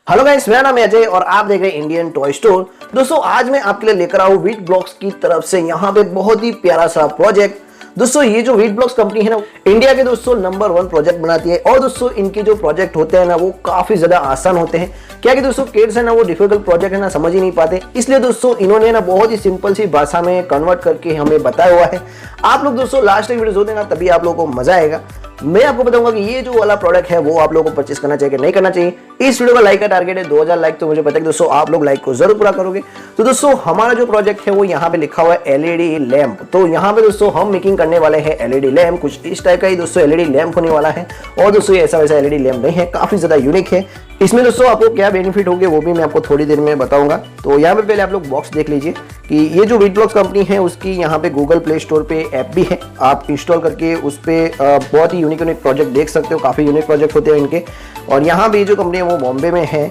Hello guys, मेरा नाम है अजय और आप देख रहे हैं इंडियन टॉय स्टोर। दोस्तों आज मैं आपके लिए लेकर आऊं वीट ब्लॉक्स की तरफ से यहाँ पे बहुत ही प्यारा सा प्रोजेक्ट। दोस्तों ये जो वीट ब्लॉक्स कंपनी है ना, इंडिया के दोस्तों नंबर 1 प्रोजेक्ट बनाती है। और दोस्तों इनके जो प्रोजेक्ट होते हैं ना, वो काफी ज्यादा आसान होते हैं। क्या कि दोस्तों किड्स है ना, वो डिफिकल्ट प्रोजेक्ट है ना, समझ ही नहीं पाते। इसलिए दोस्तों इन्होंने ना बहुत ही सिंपल सी भाषा में कन्वर्ट करके हमें बताया हुआ है। आप लोग दोस्तों लास्ट तक वीडियो देना, तभी आप लोगों को मजा आएगा। मैं आपको बताऊंगा कि ये जो वाला प्रोडक्ट है वो आप लोगों को परचेस करना चाहिए कि नहीं करना चाहिए। इस वीडियो का लाइक का टारगेट है 2000 लाइक, तो मुझे पता है कि दोस्तों आप लोग लाइक को जरूर पूरा करोगे। तो दोस्तों हमारा जो प्रोजेक्ट है वो यहाँ पे लिखा हुआ है एलईडी लैंप। तो यहाँ पे दोस्तों हम मेकिंग करने वाले हैं एलईडी लैंप। कुछ इस टाइप का ही दोस्तों एलईडी लैंप होने वाला है। और दोस्तों ये ऐसा वैसा एलईडी लैंप नहीं है, काफी ज्यादा यूनिक है। इसमें दोस्तों आपको क्या बेनिफिट होंगे वो भी मैं आपको थोड़ी देर में बताऊंगा। तो यहाँ पे पहले आप लोग बॉक्स देख लीजिए कि ये जो वीट ब्लॉक्स कंपनी है उसकी यहाँ पे गूगल प्ले स्टोर पे ऐप भी है। आप इंस्टॉल करके उस पर बहुत ही यूनिक प्रोजेक्ट देख सकते हो। काफी यूनिक प्रोजेक्ट होते हैं इनके। और यहाँ पे जो कंपनी है वो बॉम्बे में है।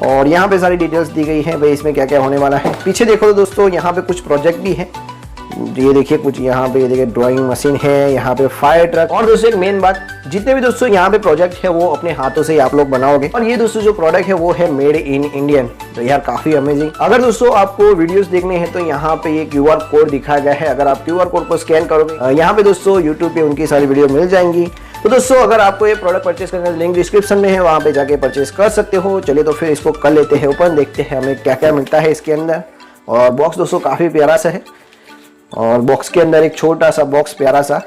और यहाँ पे सारी डिटेल्स दी गई है भाई, इसमें क्या क्या होने वाला है। पीछे देखो तो दोस्तों यहाँ पे कुछ प्रोजेक्ट भी है। ये देखिए कुछ यहाँ पे, ये देखिए ड्राइंग मशीन है, यहाँ पे फायर ट्रक। और दोस्तों एक मेन बात, जितने भी दोस्तों यहाँ पे प्रोजेक्ट है वो अपने हाथों से ही आप लोग बनाओगे। और ये दोस्तों जो प्रोडक्ट है वो है मेड इन इंडियन। तो यार काफी अमेजिंग। अगर दोस्तों आपको वीडियोस देखने हैं तो यहाँ पे ये क्यूआर कोड दिखाया गया है। अगर आप क्यूआर कोड को स्कैन करोगे, यहाँ पे दोस्तों यूट्यूब पे उनकी सारी वीडियो मिल जाएंगी। तो दोस्तों अगर आपको ये प्रोडक्ट परचेस करने का लिंक डिस्क्रिप्शन में है, वहाँ पे जाके परचेस कर सकते हो। चलिए तो फिर इसको कर लेते हैं ओपन, देखते हैं हमें क्या क्या मिलता है इसके अंदर। और बॉक्स दोस्तों काफी प्यारा सा है। और बॉक्स के अंदर एक छोटा सा बॉक्स प्यारा सा।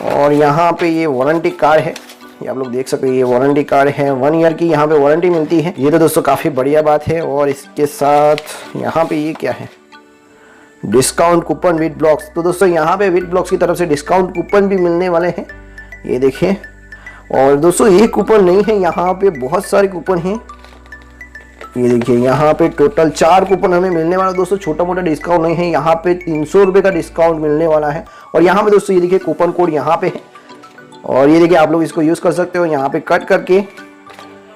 और यहाँ पे ये वारंटी कार्ड है, ये आप लोग देख सकते हैं। ये वारंटी कार्ड है, 1 ईयर की यहाँ पे वारंटी मिलती है। ये तो दोस्तों काफ़ी बढ़िया बात है। और इसके साथ यहाँ पे ये क्या है, डिस्काउंट कूपन वीट ब्लॉक्स। तो दोस्तों यहाँ पे वीट ब्लॉक्स की तरफ से डिस्काउंट कूपन भी मिलने वाले हैं, ये देखिए। और दोस्तों ये कूपन नहीं है, यहाँ पे बहुत सारे कूपन हैं। ये देखिए यहाँ पे टोटल 4 कूपन हमें मिलने वाला है। दोस्तों छोटा मोटा डिस्काउंट नहीं है, यहाँ पे 300 रुपये का डिस्काउंट मिलने वाला है। और यहाँ पे दोस्तों ये देखिए कूपन कोड यहाँ पे है। और ये देखिए आप लोग इसको यूज़ कर सकते हो यहाँ पे कट करके।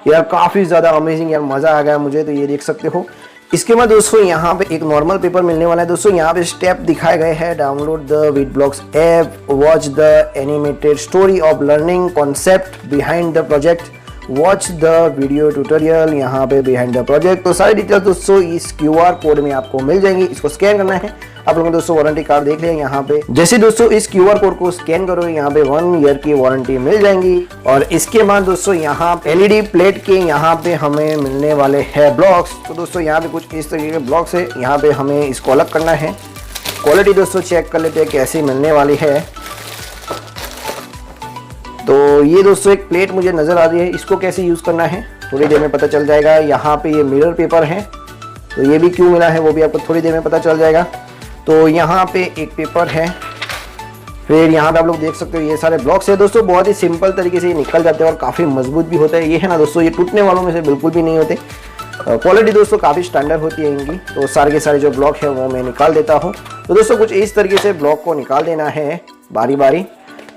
यार काफ़ी ज़्यादा अमेजिंग, यार मज़ा आ गया मुझे। तो ये देख सकते हो। इसके बाद दोस्तों यहाँ पे एक नॉर्मल पेपर मिलने वाला है। दोस्तों यहाँ पे स्टेप दिखाए गए हैं। Download the wheat blocks app, watch the animated story of learning concept behind the project, watch the video tutorial यहाँ पे बिहाइंड द प्रोजेक्ट। तो सारी डिटेल्स दोस्तों इस क्यूआर कोड में आपको मिल जाएंगी। इसको स्कैन करना है। आप लोगों ने दोस्तों वारंटी कार्ड देख लिया यहाँ पे। जैसे दोस्तों इस क्यूआर कोड को स्कैन करोगे, यहाँ पे 1 ईयर की वारंटी मिल जाएंगी। और इसके बाद दोस्तों यहाँ एलईडी प्लेट के यहाँ पे हमें मिलने वाले हैं ब्लॉक्स। तो दोस्तों यहाँ पे कुछ इस तरीके के ब्लॉक्स है। यहाँ पे हमें इसको अलग करना है। क्वालिटी दोस्तों चेक कर लेते हैं कैसी मिलने वाली है। तो ये दोस्तों एक प्लेट मुझे नज़र आ रही है, इसको कैसे यूज़ करना है थोड़ी देर में पता चल जाएगा। यहाँ पे ये मिरर पेपर है, तो ये भी क्यों मिला है वो भी आपको थोड़ी देर में पता चल जाएगा। तो यहाँ पे एक पेपर है। फिर यहाँ पे आप लोग देख सकते हो ये सारे ब्लॉक्स है। दोस्तों बहुत ही सिंपल तरीके से ये निकल जाते हैं और काफ़ी मजबूत भी होता है। ये है ना दोस्तों, ये टूटने वालों में से बिल्कुल भी नहीं होते। क्वालिटी दोस्तों काफ़ी स्टैंडर्ड होती है इनकी। तो सारे के सारे जो ब्लॉक है वो मैं निकाल देता हूँ। तो दोस्तों कुछ इस तरीके से ब्लॉक को निकाल देना है बारी बारी।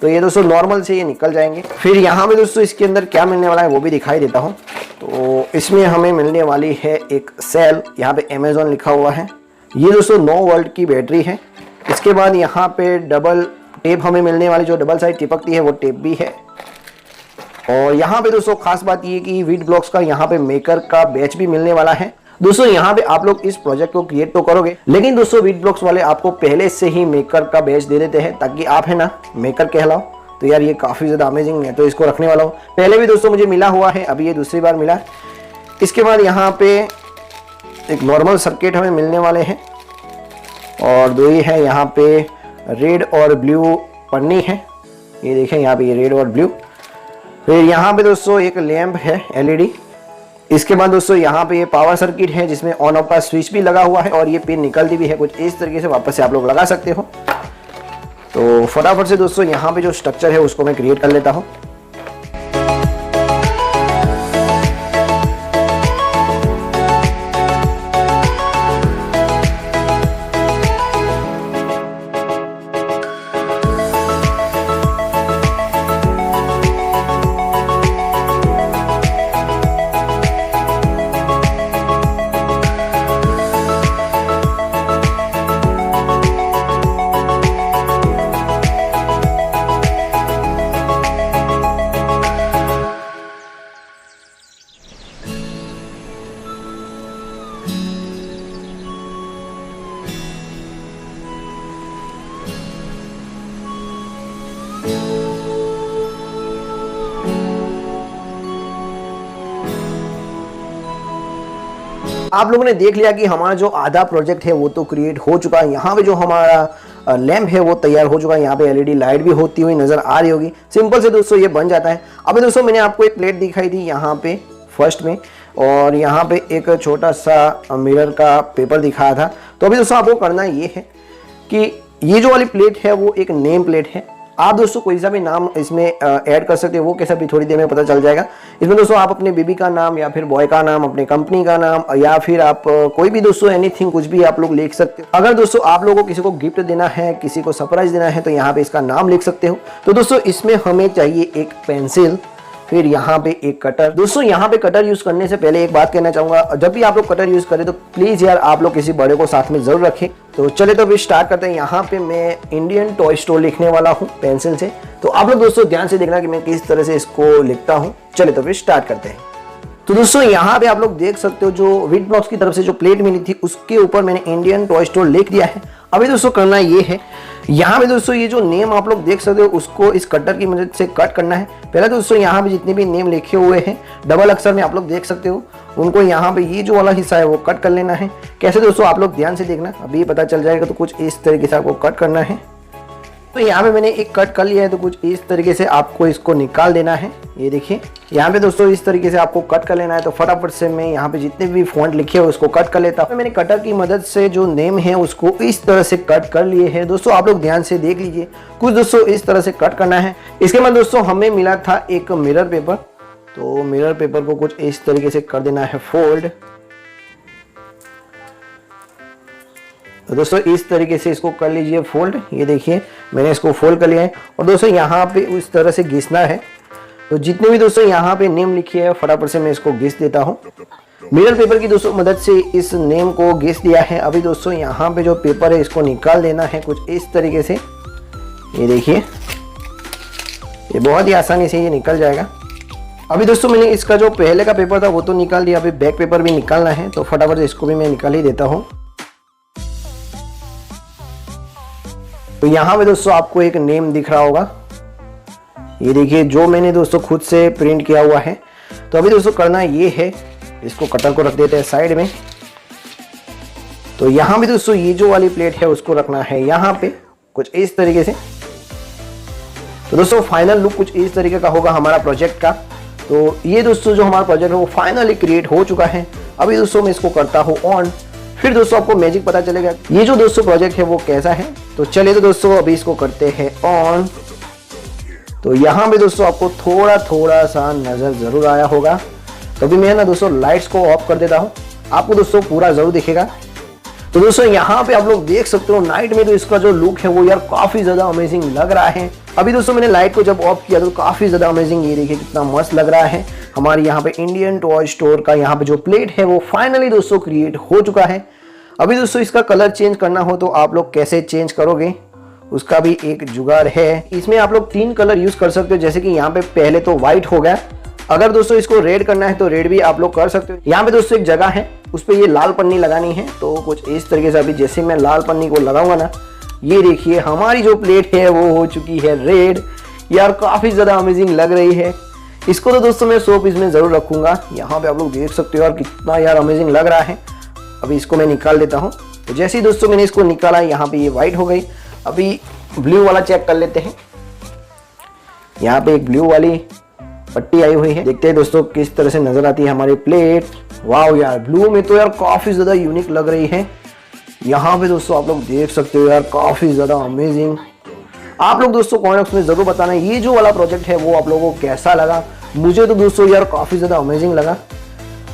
तो ये दोस्तों नॉर्मल से ये निकल जाएंगे। फिर यहाँ पे दोस्तों इसके अंदर क्या मिलने वाला है वो भी दिखाई देता हूँ। तो इसमें हमें मिलने वाली है एक सेल, यहाँ पे अमेज़ॉन लिखा हुआ है। ये दोस्तों 9 वोल्ट की बैटरी है। इसके बाद यहाँ पे डबल टेप हमें मिलने वाली, जो डबल साइड चिपकती है वो टेप भी है। और यहाँ पे दोस्तों खास बात ये कि वीट ब्लॉक्स का यहाँ पे मेकर का बैच भी मिलने वाला है। दोस्तों यहाँ पे आप लोग इस प्रोजेक्ट को क्रिएट तो करोगे, लेकिन दोस्तों वीट ब्लॉक्स वाले आपको पहले से ही मेकर का बैच दे देते हैं ताकि आप है ना मेकर कहलाओ। तो यार ये काफ़ी ज़्यादा अमेजिंग है। तो इसको रखने वाला हूँ। पहले भी दोस्तों मुझे मिला हुआ है, अभी ये दूसरी बार मिला। इसके बाद यहाँ पे एक नॉर्मल सर्किट हमें मिलने वाले हैं। और 2 ही है, यहाँ पे रेड और ब्लू पन्नी है। ये देखें यहाँ पे ये रेड और ब्लू। फिर यहाँ पे दोस्तों एक लैंप है एलईडी। इसके बाद दोस्तों यहाँ पे ये पावर सर्किट है जिसमें ऑन ऑफ का स्विच भी लगा हुआ है। और ये पिन निकलती भी है कुछ इस तरीके से, वापस से आप लोग लगा सकते हो। तो फटाफट से दोस्तों यहाँ पे जो स्ट्रक्चर है उसको मैं क्रिएट कर लेता हूँ। आप लोगों ने देख लिया कि हमारा जो आधा प्रोजेक्ट है वो तो क्रिएट हो चुका है। यहाँ पे जो हमारा लैंप है वो तैयार हो चुका है। यहाँ पे एलईडी लाइट भी होती हुई नजर आ रही होगी। सिंपल से दोस्तों ये बन जाता है। अभी दोस्तों मैंने आपको एक प्लेट दिखाई थी यहाँ पे फर्स्ट में, और यहाँ पे एक छोटा सा मिरर का पेपर दिखाया था। तो अभी दोस्तों आपको करना ये है कि ये जो वाली प्लेट है वो एक नेम प्लेट है। आप दोस्तों कोई सा भी नाम इसमें ऐड कर सकते हो, वो कैसा भी थोड़ी देर में पता चल जाएगा। इसमें दोस्तों आप अपने बेबी का नाम या फिर बॉय का नाम, अपने कंपनी का नाम, या फिर आप कोई भी दोस्तों एनीथिंग कुछ भी आप लोग लिख सकते हो। अगर दोस्तों आप लोगों को किसी को गिफ्ट देना है, किसी को सरप्राइज देना है, तो यहाँ पे इसका नाम लिख सकते हो। तो दोस्तों इसमें हमें चाहिए एक पेंसिल, फिर यहाँ पे एक कटर। दोस्तों यहाँ पे कटर यूज करने से पहले एक बात कहना चाहूंगा, जब भी आप लोग कटर यूज करें तो प्लीज यार आप लोग किसी बड़े को साथ में जरूर रखें। तो चले तो अभी स्टार्ट करते हैं। यहाँ पे मैं इंडियन टॉय स्टोर लिखने वाला हूँ पेंसिल से। तो आप लोग दोस्तों ध्यान से देखना कि मैं किस तरह से इसको लिखता हूँ। चले तो फिर स्टार्ट करते हैं। तो दोस्तों यहाँ पे आप लोग देख सकते हो जो विट ब्लॉक्स की तरफ से जो प्लेट मिली थी उसके ऊपर मैंने इंडियन टॉय स्टोर लिख दिया है। अभी दोस्तों करना ये है, यहाँ पे दोस्तों ये जो नेम आप लोग देख सकते हो उसको इस कटर की मदद से कट करना है। पहले दोस्तों यहाँ पे जितने भी नेम लिखे हुए हैं डबल अक्षर में आप लोग देख सकते हो, उनको यहाँ पे ये जो वाला हिस्सा है वो कट कर लेना है। कैसे दोस्तों आप लोग ध्यान से देखना, अभी पता चल जाएगा। तो कुछ इस तरीके से आपको कट करना है। तो यहाँ पे मैंने एक कट कर लिया है, तो कुछ इस तरीके से आपको इसको निकाल देना है। ये देखिए यहाँ पे दोस्तों इस तरीके से आपको कट कर लेना है। तो फटाफट से मैं यहाँ पे जितने भी फॉन्ट लिखे हुए उसको कट कर लेता हूँ। मैंने कटर की मदद से जो नेम है उसको इस तरह से कट कर लिए हैं। दोस्तों आप लोग ध्यान से देख लीजिए, कुछ दोस्तों इस तरह से कट करना है। इसके बाद दोस्तों हमें मिला था एक मिरर पेपर, तो मिरर पेपर को कुछ इस तरीके से कर देना है फोल्ड। तो दोस्तों इस तरीके से इसको कर लीजिए फोल्ड। ये देखिए मैंने इसको फोल्ड कर लिया है। और दोस्तों यहाँ पे उस तरह से घिसना है। तो जितने भी दोस्तों यहाँ पे नेम लिखे हैं फटाफट से मैं इसको घिस देता हूँ। मिरर पेपर की दोस्तों मदद से इस नेम को घिस दिया है। अभी दोस्तों यहाँ पे जो पेपर है इसको निकाल देना है कुछ इस तरीके से। ये देखिए ये बहुत ही आसानी से ये निकल जाएगा। अभी दोस्तों मैंने इसका जो पहले का पेपर था वो तो निकाल दिया, अभी बैक पेपर भी निकालना है। तो फटाफट से इसको भी मैं निकाल ही देता हूँ। तो यहाँ पे दोस्तों आपको एक नेम दिख रहा होगा, ये देखिए जो मैंने दोस्तों खुद से प्रिंट किया हुआ है। तो अभी दोस्तों करना ये है, इसको कटर को रख देते हैं साइड में। तो यहाँ पे दोस्तों ये जो वाली प्लेट है उसको रखना है यहाँ पे कुछ इस तरीके से। तो दोस्तों फाइनल लुक कुछ इस तरीके का होगा हमारा प्रोजेक्ट का। तो ये दोस्तों जो हमारा प्रोजेक्ट है वो फाइनली क्रिएट हो चुका है। अभी दोस्तों मैं इसको करता हूँ ऑन, फिर दोस्तों आपको मैजिक पता चलेगा ये जो दोस्तों प्रोजेक्ट है वो कैसा है। तो चलिए तो दोस्तों अभी इसको करते हैं ऑन। तो यहाँ पे दोस्तों आपको थोड़ा थोड़ा सा नजर जरूर आया होगा। तो अभी मैं ना दोस्तों लाइट्स को ऑफ कर देता हूँ, आपको दोस्तों पूरा जरूर दिखेगा। तो दोस्तों यहाँ पे आप लोग देख सकते हो नाइट में तो इसका जो लुक है वो यार काफी ज्यादा अमेजिंग लग रहा है। अभी दोस्तों मैंने लाइट को जब ऑफ किया तो काफी ज्यादा अमेजिंग, ये देखिए कितना मस्त लग रहा है। हमारे यहाँ पे इंडियन टॉय स्टोर का यहाँ पे जो प्लेट है वो फाइनली दोस्तों क्रिएट हो चुका है। अभी दोस्तों इसका कलर चेंज करना हो तो आप लोग कैसे चेंज करोगे उसका भी एक जुगाड़ है। इसमें आप लोग 3 कलर यूज कर सकते हो, जैसे कि यहाँ पे पहले तो व्हाइट हो गया। अगर दोस्तों इसको रेड करना है तो रेड भी आप लोग कर सकते हो। यहाँ पे दोस्तों एक जगह है उस पर ये लाल पन्नी लगानी है। तो कुछ इस तरीके से अभी जैसे मैं लाल पन्नी को लगाऊंगा ना, ये देखिए हमारी जो प्लेट है वो हो चुकी है रेड। यार काफी ज्यादा अमेजिंग लग रही है। इसको तो दोस्तों मैं 100 पीस में जरूर रखूंगा। यहाँ पे आप लोग देख सकते हो यार कितना यार अमेजिंग लग रहा है। अभी इसको मैं निकाल देता हूँ। तो जैसे ही दोस्तों मैंने इसको निकाला यहाँ पे ये व्हाइट हो गई। अभी ब्लू वाला चेक कर लेते हैं। यहाँ पे एक ब्लू वाली पट्टी आई हुई है, देखते हैं दोस्तों किस तरह से नजर आती है हमारी प्लेट। वाह यार ब्लू में तो यार काफी ज्यादा यूनिक लग रही है। यहाँ पे दोस्तों आप लोग देख सकते हो यार काफी ज्यादा अमेजिंग। आप लोग दोस्तों कमेंट्स में जरूर बताना ये जो वाला प्रोजेक्ट है वो आप लोगों को कैसा लगा। मुझे तो दोस्तों यार काफी ज्यादा अमेजिंग लगा।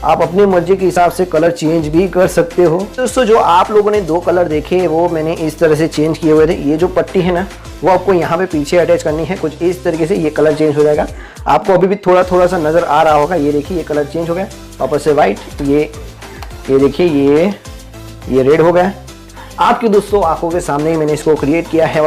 आप अपनी मर्जी के हिसाब से कलर चेंज भी कर सकते हो। दोस्तों जो आप लोगों ने 2 कलर देखे वो मैंने इस तरह से चेंज किए हुए थे। ये जो पट्टी है ना वो आपको यहाँ पे पीछे अटैच करनी है कुछ इस तरीके से, ये कलर चेंज हो जाएगा। आपको अभी भी थोड़ा थोड़ा सा नजर आ रहा होगा। ये देखिए ये कलर चेंज हो गया वापस से व्हाइट। ये देखिए ये रेड हो गया। आपकी दोस्तों आंखों के सामने ही मैंने इसको क्रिएट किया है।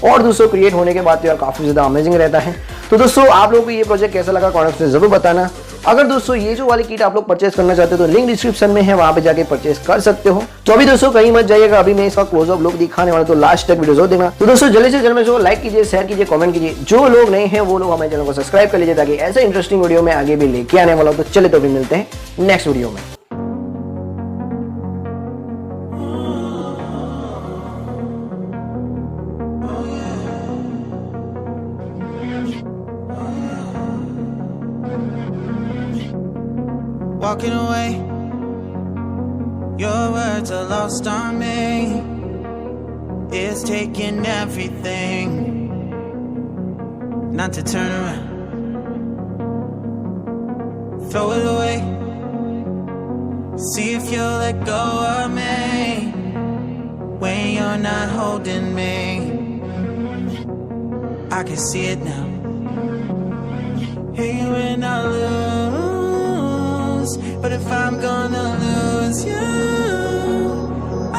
और दोस्तों क्रिएट होने के बाद तो यार काफी ज्यादा अमेजिंग रहता है। तो दोस्तों आप लोगों को ये प्रोजेक्ट कैसा लगा कमेंट्स में जरूर बताना। अगर दोस्तों ये जो वाली किट आप लोग परचेस करना चाहते हो तो लिंक डिस्क्रिप्शन में है, वहां पे जाके परचेस कर सकते हो। तो अभी दोस्तों कहीं मत जाइएगा, अभी मैं इसका क्लोजअप लुक दिखाने वाला, तो लास्ट तक वीडियो जरूर देखना। तो दोस्तों जल्दी से जल्द में जो लाइक कीजिए, शेयर कीजिए, कमेंट कीजिए। जो लोग नए हैं वो लोग हमारे चैनल को सब्सक्राइब कर लीजिए ताकि ऐसे इंटरेस्टिंग वीडियो में आगे भी लेके आने वाला हूं। तो चले तो भी मिलते हैं नेक्स्ट वीडियो में। walking away. Your words are lost on me. It's taking everything not to turn around. Throw it away. See if you'll let go of me when you're not holding me. I can see it now. Hey, when I lose, but if I'm gonna lose you,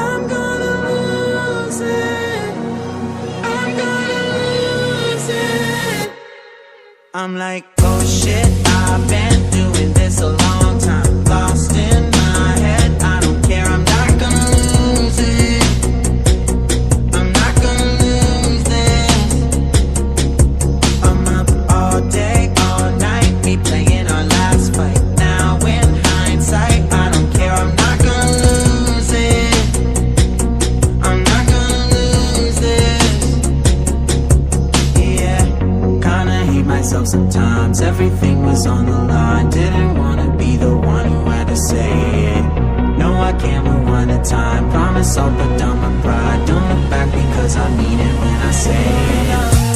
I'm gonna lose it. I'm gonna lose it. I'm like, oh shit, I've been doing this a long time. Lost in my head, I don't care, I'm not gonna lose it. I'm not gonna lose this. I'm up all day, all night, we playing our last fight. Now in hindsight, I don't care, I'm not gonna lose it. I'm not gonna lose this. Yeah, kinda hate myself sometimes. Everything was on the line. Didn't wanna be the one who had to say it. No, I can't rewind the time. Promise I'll put down my pride. Don't look back because I mean it when I say it.